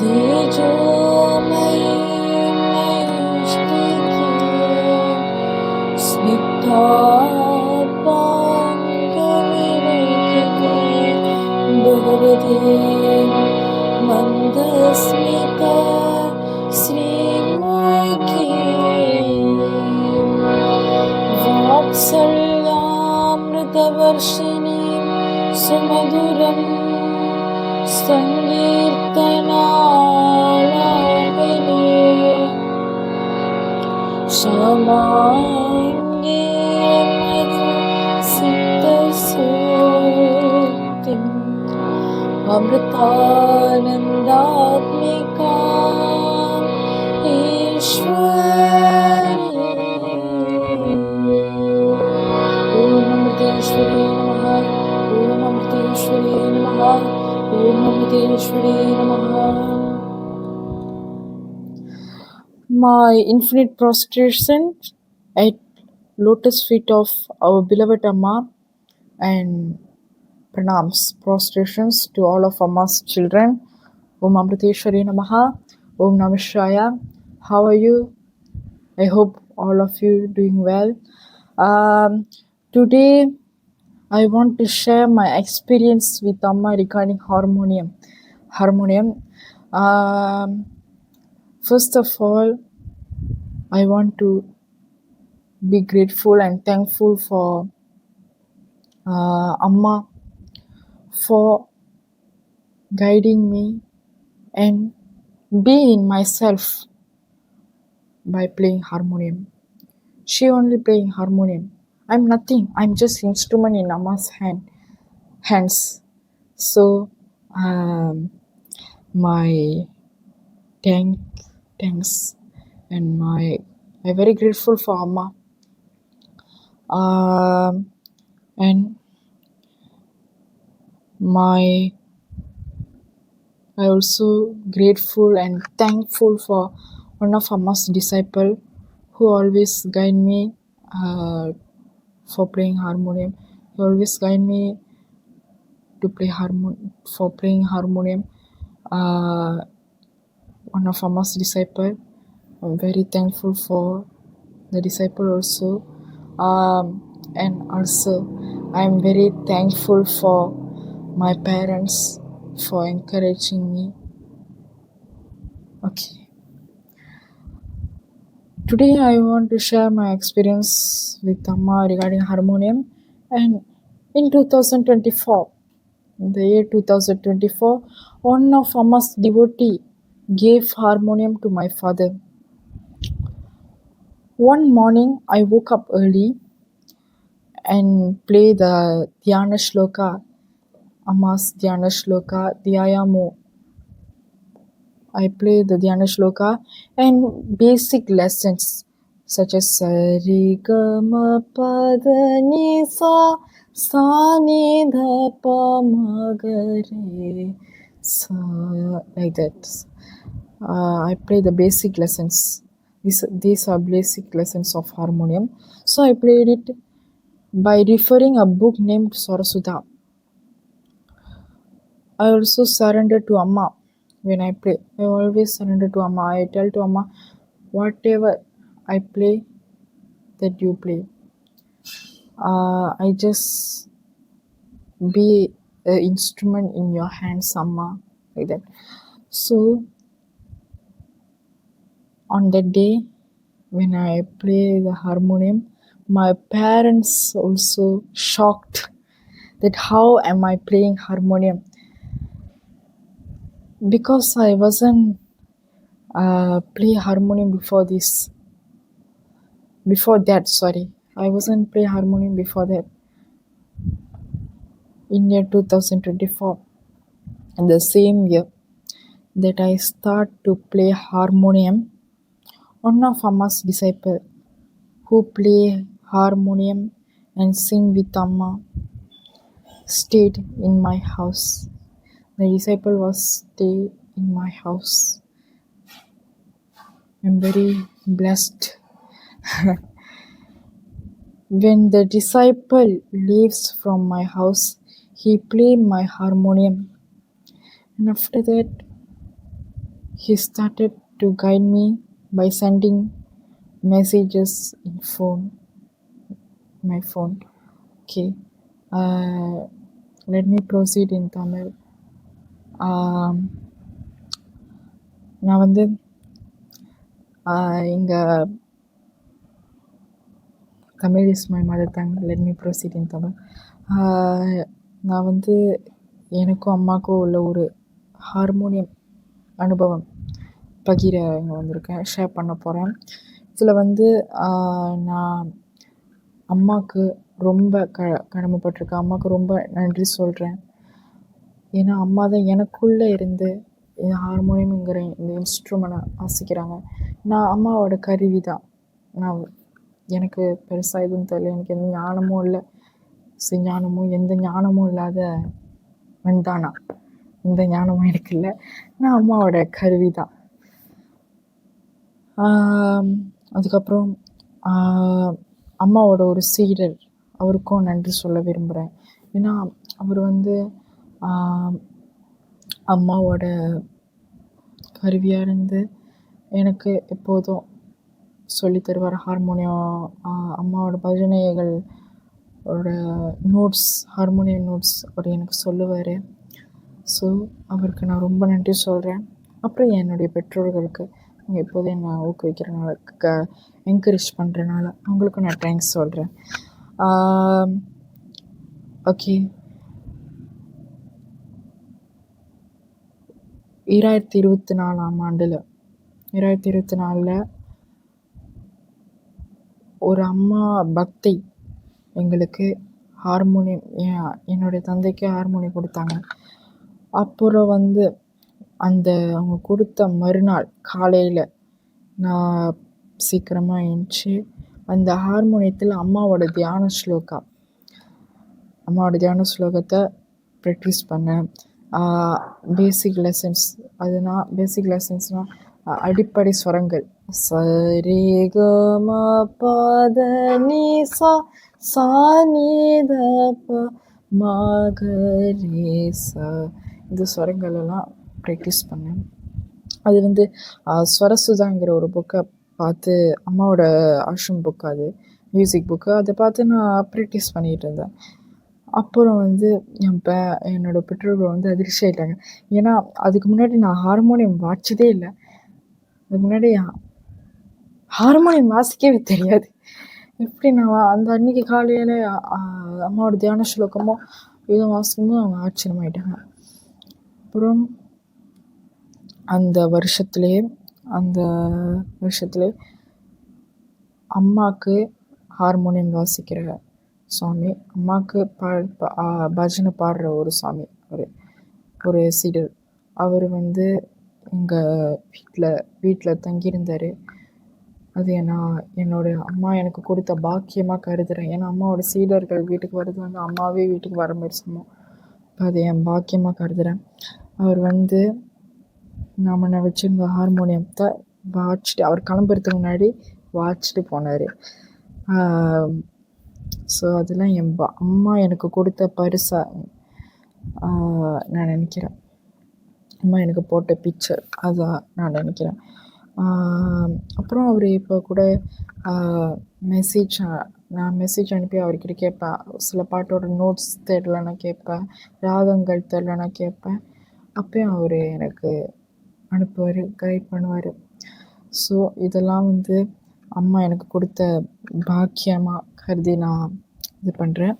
दे जो मैं इश्क के स्निग्धापाङ्गविरहिते मन्दस्मिता श्रीमुखी वात्सल्यामृतवर्षिणीं सुमधुरं सङ्कीर्तनालापिनी क्षमाङ्गे मधुसिक्तसूक्तिम् अमृतानन्दात्मिकाम् ईश्वरी ॐ अमृतेश्वरी नमः ॐ अमृतेश्वरी नमः ॐ अमृतेश्वरी नमः. My infinite prostration at lotus feet of our beloved Amma and pranams, prostrations to all of Amma's children. Om Amriteshwari Namaha. Om Namah Shivaya. How are you? I hope all of you doing well. Today I want to share my experience with Amma regarding harmonium. First of all, I want to be grateful and thankful for Amma for guiding me and being myself by playing harmonium. She only playing harmonium. I'm nothing. I'm just instrument in Amma's hands. So my thanks and I'm very grateful for Amma. And I also grateful and thankful for one of Amma's disciple who always guide me for playing harmonium. He always guide me to play playing harmonium. One of Amma's disciple. I'm very thankful for the disciple also. And also I'm very thankful for my parents for encouraging me. Okay. Today I want to share my experience with Amma regarding harmonium. And in 2024, in the year 2024, one of Amma's devotee gave harmonium to my father. One morning I woke up early and play the Dhyana Shloka, Amma's Dhyana Shloka, Dhyayamu. I play the Dhyana Shloka and basic lessons such as Sari Gama Pada Ni Sa Sa Ni Dha Pa Ma Ga Re Sa, like that. I play the basic lessons. These are basic lessons of harmonium. So I played it by referring a book named Sarasudha. I also surrender to Amma when I play. I always surrender to Amma. I tell to Amma, whatever I play, that you play. I just be an instrument in your hands, Amma, like that. So on that day, when I play the harmonium, my parents also shocked that how am I playing harmonium, because I wasn't play harmonium before that. I wasn't play harmonium before that. In year 2024, in the same year that I start to play harmonium, one of Amma's disciple who play harmonium and sing with Amma stayed in my house. The disciple was stay in my house. I'm very blessed. When the disciple leaves from my house, he played my harmonium. And after that, He started to guide me by sending messages in my phone. Okay. Let me proceed in Tamil. நான் வந்து இங்கே Tamil is my mother tongue. Let me proceed இன் தமிழ். நான் வந்து எனக்கும் அம்மாவுக்கும் உள்ள ஒரு harmonium அனுபவம் பகிர இங்கே வந்திருக்கேன், ஷேர் பண்ண போகிறேன். இதில் வந்து நான் அம்மாவுக்கு ரொம்ப கடமைப்பட்டிருக்கேன். அம்மாவுக்கு ரொம்ப நன்றி சொல்கிறேன். ஏன்னா அம்மா தான் எனக்குள்ளே இருந்து இந்த ஹார்மோனியம்ங்கிற இந்த இன்ஸ்ட்ருமெண்ட்டை வாசிக்கிறாங்க. நான் அம்மாவோட கருவி தான். எனக்கு பெருசாக எதுவும் தெரியல, எனக்கு எந்த ஞானமும் இல்லை, எந்த ஞானமும் இல்லாத வந்தானா, எந்த ஞானமும் எனக்கு இல்லை. நான் அம்மாவோட கருவி தான். அதுக்கப்புறம் அம்மாவோட ஒரு சீடர், அவருக்கும் நன்றி சொல்ல விரும்புகிறேன். ஏன்னா அவர் வந்து அம்மாவோட கருவியாக இருந்து எனக்கு எப்போதும் சொல்லி தருவார். ஹார்மோனியம், அம்மாவோட பஜனைகள் நோட்ஸ், ஹார்மோனியம் நோட்ஸ் அவர் எனக்கு சொல்லுவார். ஸோ அவருக்கு நான் ரொம்ப நன்றி சொல்கிறேன். அப்புறம் என்னுடைய பெற்றோர்களுக்கு அவங்க எப்போதும் என்னை ஊக்குவிக்கிறனால, என்கரேஜ் பண்ணுறனால அவங்களுக்கும் நான் தேங்க்ஸ் சொல்கிறேன். ஓகே. 2024 ஒரு அம்மா பக்தை எங்களுக்கு ஹார்மோனியம், என்னுடைய தந்தைக்கு ஹார்மோனியம் கொடுத்தாங்க. அப்புறம் வந்து அவங்க கொடுத்த மறுநாள் காலையில் நான் சீக்கிரமாக எழுந்துச்சி அந்த ஹார்மோனியத்தில் அம்மாவோட தியான ஸ்லோகத்தை ப்ராக்டிஸ் பண்ணேன். பேசிக் லெசன்ஸ்னால் அடிப்படை ஸ்வரங்கள் சரிகம பத நீசா சானிதப மகரேசா, இந்த ஸ்வரங்கள் எல்லாம் ப்ராக்டிஸ் பண்ணேன். அது வந்து ஸ்வரசுதாங்கிற ஒரு புக்கை பார்த்து, அம்மாவோட ஆஷ்ரம் புக்கு, அது மியூசிக் புக்கு, அதை பார்த்து நான் ப்ராக்டிஸ் பண்ணிகிட்டு இருந்தேன். அப்புறம் வந்து என்னோடய பெற்றோர்கள் வந்து அதிர்ச்சி ஆகிட்டாங்க. ஏன்னா அதுக்கு முன்னாடி நான் ஹார்மோனியம் வாசிச்சதே இல்லை. அதுக்கு முன்னாடி ஹார்மோனியம் வாசிக்கவே தெரியாது. எப்படி நான் அந்த அன்றைக்கி காலையில் அம்மாவோட தியான ஸ்லோகமோ இதுவும் வாசிக்கும்போது அவங்க ஆச்சரியமாயிட்டாங்க. அப்புறம் அந்த வருஷத்துலேயே அம்மாவுக்கு ஹார்மோனியம் வாசிக்கிற சுவாமி, அம்மாவுக்கு பஜனை பாடுற ஒரு சுவாமி, ஒரு சீடர், அவர் வந்து எங்கள் வீட்டில் தங்கியிருந்தார். அது என்னோட அம்மா எனக்கு கொடுத்த பாக்கியமாக கருதுகிறேன். ஏன்னா அம்மாவோட சீடர்கள் வீட்டுக்கு வர்றது வந்து அம்மாவே வீட்டுக்கு வர மாதிரி சொன்னோம். அது என் பாக்கியமாக கருதுகிறேன். அவர் வந்து நான் வச்சுருந்த ஹார்மோனியத்தை வாசிச்சுட்டு, அவர் கிளம்புறதுக்கு முன்னாடி வாசிச்சுட்டு போனார். ஸோ அதெல்லாம் அம்மா எனக்கு கொடுத்த பரிசாக நான் நினைக்கிறேன். அம்மா எனக்கு போட்ட பிக்சர் அதான் நான் நினைக்கிறேன். அப்புறம் அவர் இப்போ கூட நான் மெசேஜ் அனுப்பி அவர்கிட்ட கேட்பேன். சில பாட்டோட நோட்ஸ் தெரிலனா கேட்பேன், ராகங்கள் தெரிலனா கேட்பேன். அப்போயும் அவர் எனக்கு அனுப்புவார், கைட் பண்ணுவார். ஸோ இதெல்லாம் வந்து அம்மா எனக்கு கொடுத்த பாக்கியமாக கருதி நான் இது பண்ணுறேன்.